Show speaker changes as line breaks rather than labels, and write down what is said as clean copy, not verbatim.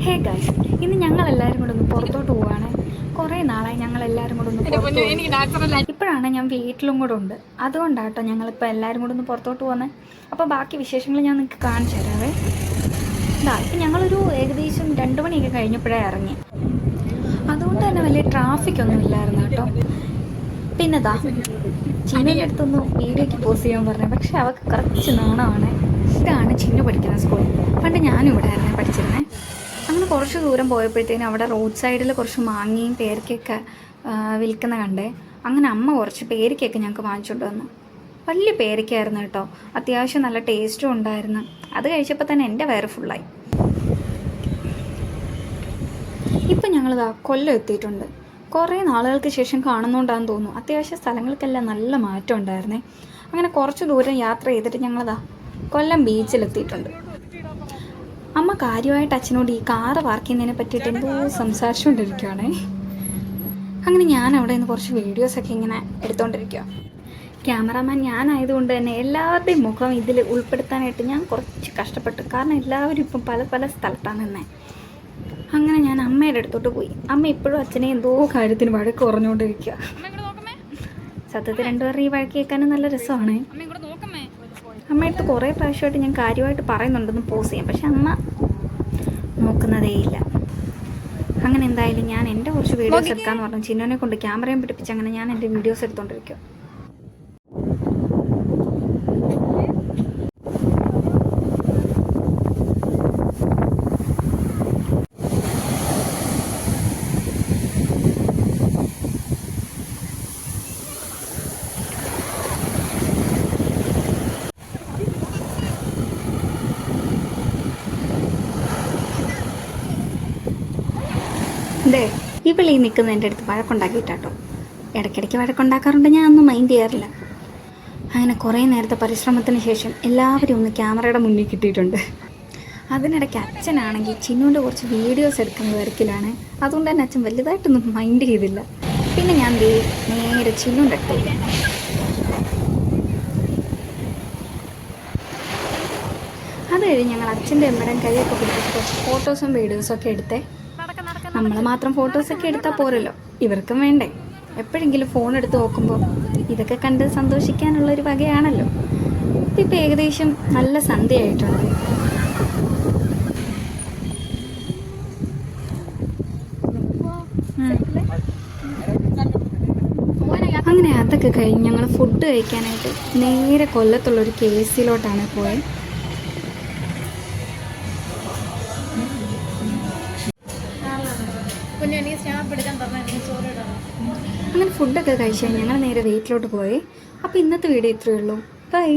Hey guys, ഇന്ന് ഞങ്ങളെല്ലാവരും കൂടെ ഒന്ന് പുറത്തോട്ട് പോവുകയാണ്. കുറേ നാളായി ഞങ്ങളെല്ലാവരും കൂടെ ഒന്ന് പുറത്ത് പോയി. ഇപ്പോഴാണ് ഞാൻ വീട്ടിലും കൂടെ ഉണ്ട്. അതുകൊണ്ടാട്ടോ ഞങ്ങളിപ്പോൾ എല്ലാവരും കൂടെ ഒന്ന് പുറത്തോട്ട് പോകുന്നത്. അപ്പോൾ ബാക്കി വിശേഷങ്ങൾ ഞാൻ നിങ്ങൾക്ക് കാണിച്ചു തരാവേ. ഇപ്പം ഞങ്ങളൊരു ഏകദേശം 2 മണിയൊക്കെ കഴിഞ്ഞപ്പോഴേ ഇറങ്ങി. അതുകൊണ്ട് തന്നെ വലിയ ട്രാഫിക്കൊന്നും ഇല്ലായിരുന്നു കേട്ടോ. പിന്നെതാ ചിന്നുവിൻ്റെ അടുത്തൊന്ന് വീഡിയോയ്ക്ക് പോസ്റ്റ് ചെയ്യാൻ പറഞ്ഞു. പക്ഷെ അവൾക്ക് കുറച്ച് നാണമാണ്. ഇതാണ് ചിന്നു പഠിക്കുന്ന സ്കൂൾ. പണ്ട് ഞാനും ഇവിടെ ആയിരുന്നു പഠിച്ചിരുന്നത്. അങ്ങനെ കുറച്ച് ദൂരം പോയപ്പോഴത്തേനും അവിടെ റോഡ് സൈഡിൽ കുറച്ച് മാങ്ങയും പേരയ്ക്കൊക്കെ വിൽക്കുന്ന കണ്ടേ. അങ്ങനെ അമ്മ കുറച്ച് പേരയ്ക്കൊക്കെ ഞങ്ങൾക്ക് വാങ്ങിച്ചുകൊണ്ട് വന്നു. വലിയ പേരയ്ക്കായിരുന്നു കേട്ടോ. അത്യാവശ്യം നല്ല ടേസ്റ്റും ഉണ്ടായിരുന്നു. അത് കഴിച്ചപ്പോൾ തന്നെ എൻ്റെ വയറ് ഫുള്ളായി. ഇപ്പം ഞങ്ങളിതാ കൊല്ലം എത്തിയിട്ടുണ്ട്. കുറേ നാളുകൾക്ക് ശേഷം കാണുന്നതുകൊണ്ടാണെന്ന് തോന്നുന്നു. അത്യാവശ്യം സ്ഥലങ്ങൾക്കെല്ലാം നല്ല മാറ്റം ഉണ്ടായിരുന്നേ. അങ്ങനെ കുറച്ച് ദൂരം യാത്ര ചെയ്തിട്ട് ഞങ്ങളിതാ കൊല്ലം ബീച്ചിലെത്തിയിട്ടുണ്ട്. അമ്മ കാര്യമായിട്ട് അച്ഛനോട് ഈ കാറ് പാർക്ക് ചെയ്യുന്നതിനെ പറ്റിയിട്ട് എന്തോ സംസാരിച്ചുകൊണ്ടിരിക്കുകയാണേ. അങ്ങനെ ഞാൻ അവിടെ നിന്ന് കുറച്ച് വീഡിയോസൊക്കെ ഇങ്ങനെ എടുത്തുകൊണ്ടിരിക്കുക. ക്യാമറാമാൻ ഞാനായതുകൊണ്ട് തന്നെ എല്ലാവരുടെയും മുഖം ഇതിൽ ഉൾപ്പെടുത്താനായിട്ട് ഞാൻ കുറച്ച് കഷ്ടപ്പെട്ടു. കാരണം എല്ലാവരും ഇപ്പം പല പല സ്ഥലത്താണ് തന്നെ. അങ്ങനെ ഞാൻ അമ്മയുടെ അടുത്തോട്ട് പോയി. അമ്മ ഇപ്പോഴും അച്ഛനെ എന്തോ കാര്യത്തിന് വഴക്ക് കുറഞ്ഞുകൊണ്ടിരിക്കുക. സത്യത്തിൽ രണ്ടുപേരുടെ ഈ വഴക്ക് കേൾക്കാനും നല്ല രസമാണ്. അമ്മയടുത്ത് കുറേ പ്രാവശ്യമായിട്ട് ഞാൻ കാര്യമായിട്ട് പറയുന്നുണ്ടെന്ന് പോസ് ചെയ്യാം. പക്ഷെ അമ്മ നോക്കുന്നതേയില്ല. അങ്ങനെ എന്തായാലും ഞാൻ എൻ്റെ കുറച്ച് വീഡിയോസ് എടുക്കാമെന്ന് പറഞ്ഞു. ചിന്നുവിനെ കൊണ്ട് ക്യാമറയും പിടിപ്പിച്ച് അങ്ങനെ ഞാൻ എൻ്റെ വീഡിയോസ് എടുത്തുകൊണ്ടിരിക്കുക. അതെ, ഇവളീ നിൽക്കുന്ന എൻ്റെ അടുത്ത് വഴക്കുണ്ടാക്കിയിട്ടാട്ടോ. ഇടയ്ക്കിടയ്ക്ക് വഴക്കുണ്ടാക്കാറുണ്ട്, ഞാൻ ഒന്നും മൈൻഡ് ചെയ്യാറില്ല. അങ്ങനെ കുറേ നേരത്തെ പരിശ്രമത്തിന് ശേഷം എല്ലാവരും ഒന്ന് ക്യാമറയുടെ മുന്നിൽ കിട്ടിയിട്ടുണ്ട്. അതിനിടയ്ക്ക് അച്ഛനാണെങ്കിൽ ചിന്നുവിൻ്റെ കുറച്ച് വീഡിയോസ് എടുക്കുന്ന തിരക്കിലാണ്. അതുകൊണ്ട് തന്നെ അച്ഛൻ വലുതായിട്ടൊന്നും മൈൻഡ് ചെയ്തില്ല. പിന്നെ ഞാൻ നേരെ ചിന്നുവിൻ്റെ അടുത്ത്. അത് കഴിഞ്ഞ് ഞങ്ങൾ അച്ഛൻ്റെ അമ്മയുടെയും കൈയൊക്കെ പിടിപ്പിച്ച് കുറച്ച് ഫോട്ടോസും വീഡിയോസും ഒക്കെ എടുത്തേ. നമ്മൾ മാത്രം ഫോട്ടോസൊക്കെ എടുത്താൽ പോരല്ലോ, ഇവർക്കും വേണ്ടേ. എപ്പോഴെങ്കിലും ഫോൺ എടുത്ത് നോക്കുമ്പോൾ ഇതൊക്കെ കണ്ട് സന്തോഷിക്കാനുള്ളൊരു വകയാണല്ലോ. ഇപ്പം ഏകദേശം നല്ല സന്ധ്യയായിട്ടുണ്ട്. അങ്ങനെ അതൊക്കെ കഴിഞ്ഞ് ഞങ്ങൾ ഫുഡ് കഴിക്കാനായിട്ട് നേരെ കൊല്ലത്തുള്ളൊരു KFCയിലോട്ടാണ് പോയത്. അങ്ങനെ ഫുഡൊക്കെ കഴിച്ചാൽ ഞങ്ങൾ നേരെ വീട്ടിലോട്ട് പോയി. അപ്പോൾ ഇന്നത്തെ വീഡിയോ ഇത്രയേ ഉള്ളൂ. ബൈ.